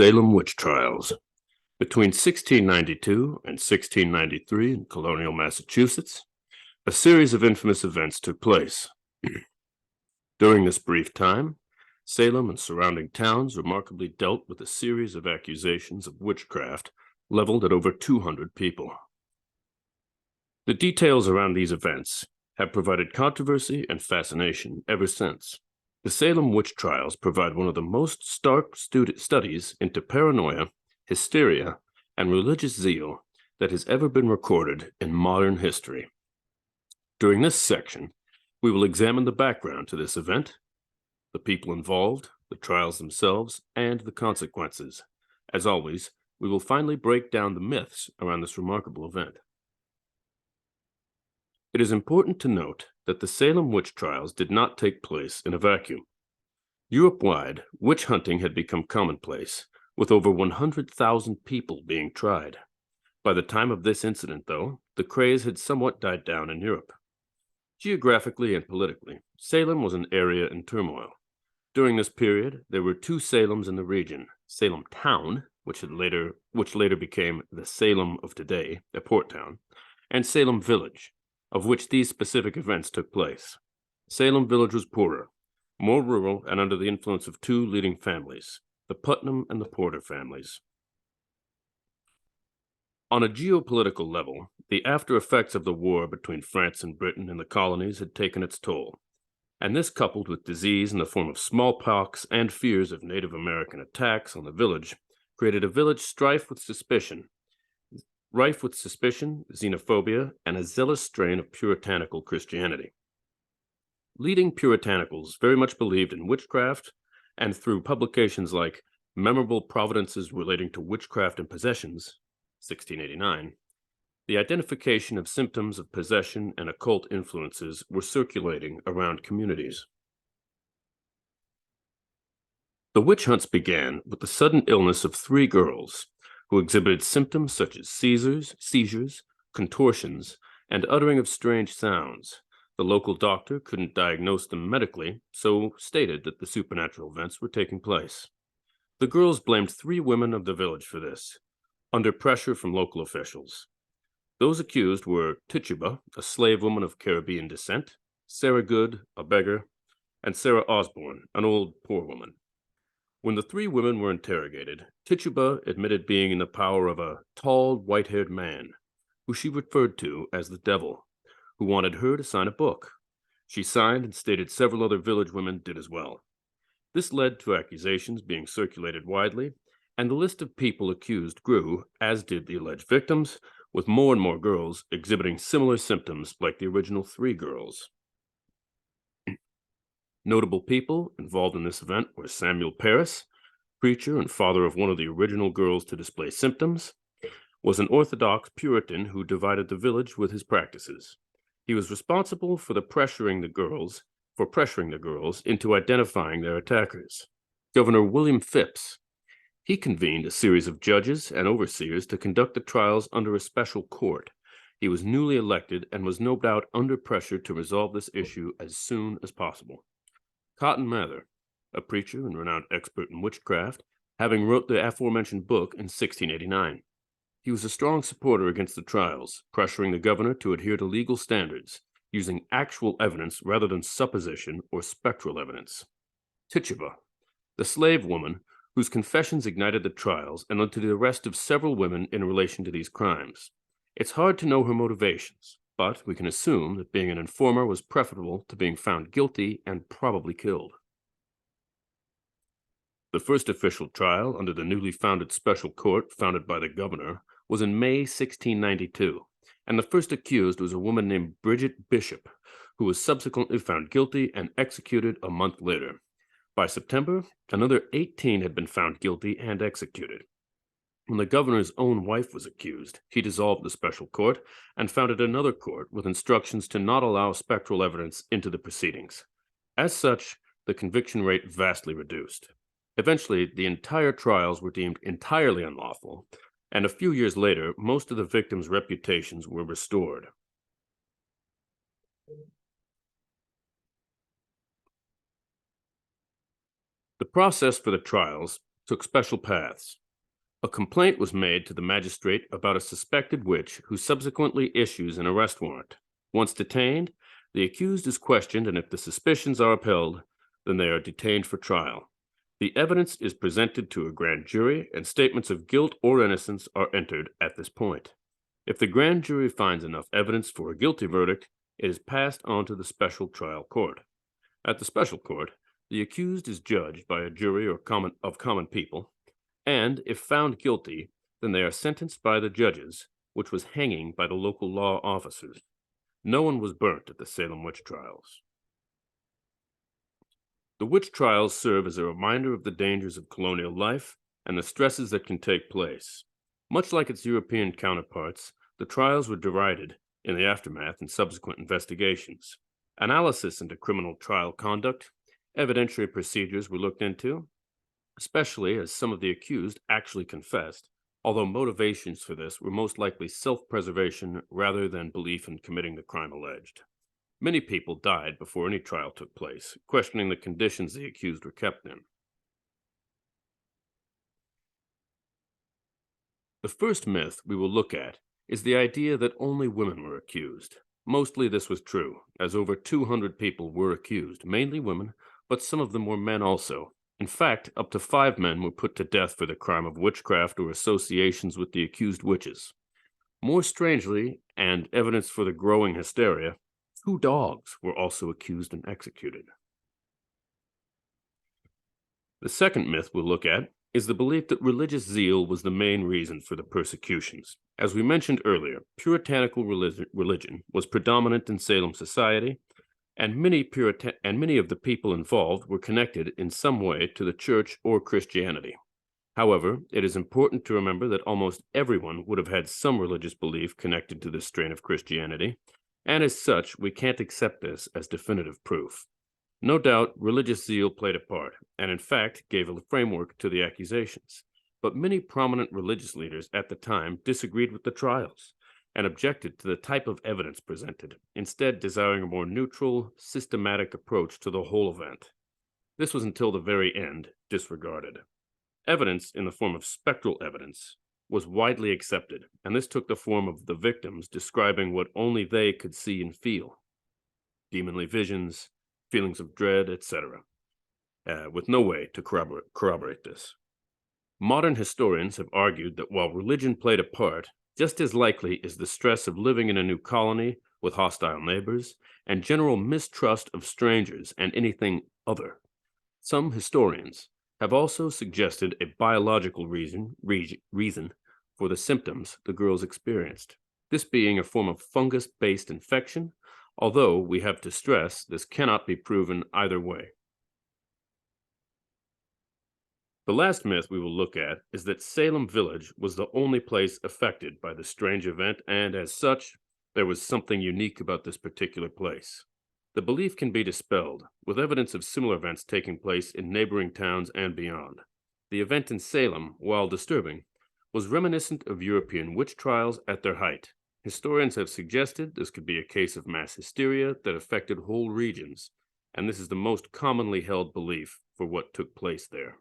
Salem Witch Trials. Between 1692 and 1693 in colonial Massachusetts, a series of infamous events took place. During this brief time, Salem and surrounding towns remarkably dealt with a series of accusations of witchcraft leveled at over 200 people. The details around these events have provided controversy and fascination ever since. The Salem Witch Trials provide one of the most stark studies into paranoia, hysteria, and religious zeal that has ever been recorded in modern history. During this section, we will examine the background to this event, the people involved, the trials themselves, and the consequences. As always, we will finally break down the myths around this remarkable event. It is important to note that the Salem Witch Trials did not take place in a vacuum. Europe-wide, witch hunting had become commonplace, with over 100,000 people being tried. By the time of this incident, though, the craze had somewhat died down in Europe. Geographically and politically, Salem was an area in turmoil. During this period, there were two Salems in the region: Salem Town, which later became the Salem of today, a port town, and Salem Village, of which these specific events took place. Salem Village was poorer, more rural, and under the influence of two leading families, the Putnam and the Porter families. On a geopolitical level, the after effects of the war between France and Britain in the colonies had taken its toll, and this, coupled with disease in the form of smallpox and fears of Native American attacks on the village, created a village rife with suspicion, xenophobia, and a zealous strain of puritanical Christianity. Leading Puritanicals very much believed in witchcraft, and through publications like Memorable Providences Relating to Witchcraft and Possessions, 1689, the identification of symptoms of possession and occult influences were circulating around communities. The witch hunts began with the sudden illness of three girls who exhibited symptoms such as seizures, contortions, and uttering of strange sounds. The local doctor couldn't diagnose them medically, so stated that the supernatural events were taking place. The girls blamed three women of the village for this, under pressure from local officials. Those accused were Tituba, a slave woman of Caribbean descent, Sarah Good, a beggar, and Sarah Osborne, an old poor woman. When the three women were interrogated, Tituba admitted being in the power of a tall, white-haired man, who she referred to as the devil, who wanted her to sign a book. She signed and stated several other village women did as well. This led to accusations being circulated widely, and the list of people accused grew, as did the alleged victims, with more and more girls exhibiting similar symptoms like the original three girls. Notable people involved in this event were Samuel Parris, preacher and father of one of the original girls to display symptoms, was an Orthodox Puritan who divided the village with his practices. He was responsible for pressuring the girls into identifying their attackers. Governor William Phipps. He convened a series of judges and overseers to conduct the trials under a special court. He was newly elected and was no doubt under pressure to resolve this issue as soon as possible. Cotton Mather, a preacher and renowned expert in witchcraft, having wrote the aforementioned book in 1689. He was a strong supporter against the trials, pressuring the governor to adhere to legal standards, using actual evidence rather than supposition or spectral evidence. Tituba, the slave woman whose confessions ignited the trials and led to the arrest of several women in relation to these crimes. It's hard to know her motivations, but we can assume that being an informer was preferable to being found guilty and probably killed. The first official trial under the newly founded special court founded by the governor was in May 1692, and the first accused was a woman named Bridget Bishop, who was subsequently found guilty and executed a month later. By September, another 18 had been found guilty and executed. When the governor's own wife was accused, he dissolved the special court and founded another court with instructions to not allow spectral evidence into the proceedings. As such, the conviction rate vastly reduced. Eventually, the entire trials were deemed entirely unlawful, and a few years later, most of the victims' reputations were restored. The process for the trials took special paths. A complaint was made to the magistrate about a suspected witch who subsequently issues an arrest warrant. Once detained, the accused is questioned, and if the suspicions are upheld, then they are detained for trial. The evidence is presented to a grand jury, and statements of guilt or innocence are entered at this point. If the grand jury finds enough evidence for a guilty verdict, it is passed on to the special trial court. At the special court, the accused is judged by a jury of common people, and if found guilty, then they are sentenced by the judges, which was hanging by the local law officers. No one was burnt at the Salem Witch Trials. The witch trials serve as a reminder of the dangers of colonial life and the stresses that can take place. Much like its European counterparts, the trials were derided in the aftermath and subsequent investigations. Analysis into criminal trial conduct, evidentiary procedures were looked into, especially as some of the accused actually confessed, although motivations for this were most likely self-preservation rather than belief in committing the crime alleged. Many people died before any trial took place, questioning the conditions the accused were kept in. The first myth we will look at is the idea that only women were accused. Mostly this was true, as over 200 people were accused, mainly women, but some of them were men also. In fact, up to 5 men were put to death for the crime of witchcraft or associations with the accused witches. More strangely, and evidence for the growing hysteria, 2 dogs were also accused and executed. The second myth we'll look at is the belief that religious zeal was the main reason for the persecutions. As we mentioned earlier, puritanical religion was predominant in Salem society, and many of the people involved were connected in some way to the church or Christianity. However, it is important to remember that almost everyone would have had some religious belief connected to this strain of Christianity, and as such, we can't accept this as definitive proof. No doubt, religious zeal played a part, and in fact gave a framework to the accusations. But many prominent religious leaders at the time disagreed with the trials and objected to the type of evidence presented, instead desiring a more neutral, systematic approach to the whole event. This was until the very end disregarded. Evidence in the form of spectral evidence was widely accepted, and this took the form of the victims describing what only they could see and feel. Demonly visions, feelings of dread, etc., with no way to corroborate this. Modern historians have argued that while religion played a part, just as likely is the stress of living in a new colony with hostile neighbors and general mistrust of strangers and anything other. Some historians have also suggested a biological reason for the symptoms the girls experienced, this being a form of fungus-based infection, although we have to stress this cannot be proven either way. The last myth we will look at is that Salem Village was the only place affected by the strange event, and as such, there was something unique about this particular place. The belief can be dispelled, with evidence of similar events taking place in neighboring towns and beyond. The event in Salem, while disturbing, was reminiscent of European witch trials at their height. Historians have suggested this could be a case of mass hysteria that affected whole regions, and this is the most commonly held belief for what took place there.